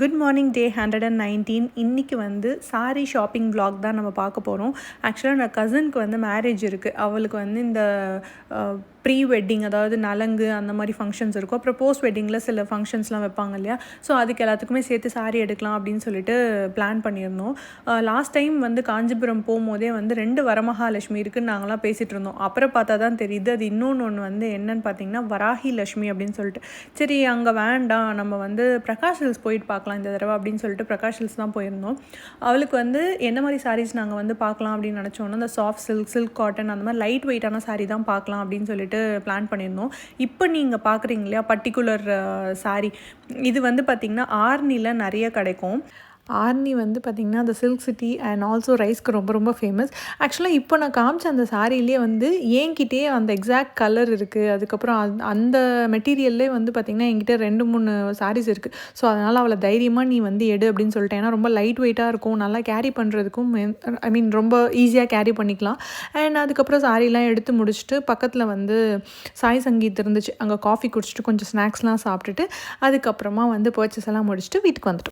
Good morning டே 119. இன்றைக்கி வந்து sari shopping vlog தான் நம்ம பார்க்க போகிறோம். ஆக்சுவலாக நான் கசினுக்கு வந்து மேரேஜ் இருக்குது. அவளுக்கு வந்து இந்த ப்ரீ வெட்டிங், அதாவது நலங்கு அந்த மாதிரி ஃபங்க்ஷன்ஸ் இருக்கும். அப்புறம் போஸ்ட் வெட்டிங்கில் சில ஃபங்க்ஷன்ஸ்லாம் வைப்பாங்க இல்லையா. ஸோ அதுக்கு எல்லாத்துக்குமே சேர்த்து சாரீ எடுக்கலாம் அப்படின்னு சொல்லிட்டு பிளான் பண்ணியிருந்தோம். லாஸ்ட் டைம் வந்து காஞ்சிபுரம் போகும்போதே வந்து 2 வரமகாலட்சுமி இருக்குதுன்னு நாங்களாம் பேசிகிட்டு இருந்தோம். அப்புறம் பார்த்தா தான் தெரியுது அது இன்னொன்று வந்து என்னன்னு பார்த்தீங்கன்னா வராகி லட்சுமி அப்படின்னு சொல்லிட்டு. சரி அங்கே வேண்டாம், நம்ம வந்து பிரகாஷ் ஹில்ஸ் போயிட்டு பார்க்கலாம் இந்த தடவை அப்படின்னு சொல்லிட்டு பிரகாஷ் ஹில்ஸ் தான் போயிருந்தோம். அவளுக்கு வந்து என்ன மாதிரி சாரீஸ் நாங்கள் வந்து பார்க்கலாம் அப்படின்னு நினச்சோன்னா இந்த சாஃப்ட் சில்க் காட்டன் அந்த மாதிரி லைட் வெயிட்டான சாரீ தான் பார்க்கலாம் அப்படின்னு சொல்லிட்டு பிளான் பண்ணியிருந்தோம். இப்போ நீங்கள் பார்க்குறீங்க இல்லையா பர்டிகுலர் சாரீ, இது வந்து பார்த்திங்கன்னா ஆர்னியில் நிறைய கிடைக்கும். ஆர்னி வந்து பார்த்திங்கன்னா அந்த சில்க் சிட்டி அண்ட் ஆல்சோ ரைஸ்க்கு ரொம்ப ரொம்ப ஃபேமஸ். ஆக்சுவலாக இப்போ நான் காமிச்ச அந்த சாரிலே வந்து என்கிட்டயே அந்த எக்ஸாக்ட் கலர் இருக்குது. அதுக்கப்புறம் அந்த மெட்டீரியல்லே வந்து பார்த்திங்கன்னா என்கிட்ட 2-3 சாரீஸ் இருக்குது. ஸோ அதனால் அவளை தைரியமாக நீ வந்து எடு அப்படின்னு சொல்லிட்டேன். ஏன்னா ரொம்ப லைட் வெயிட்டாக இருக்கும், நல்லா கேரி பண்ணுறதுக்கும் ரொம்ப ஈஸியாக கேரி பண்ணிக்கலாம். அண்ட் அதுக்கப்புறம் சாரீலாம் எடுத்து முடிச்சுட்டு பக்கத்தில் வந்து சாய் சங்கீத் இருந்துச்சு. அங்கே காஃபி குடிச்சிட்டு கொஞ்சம் ஸ்நாக்ஸ்லாம் சாப்பிட்டுட்டு அதுக்கப்புறமா வந்து பர்ச்சேஸ் எல்லாம் முடிச்சுட்டு வீட்டுக்கு வந்துட்டோம்.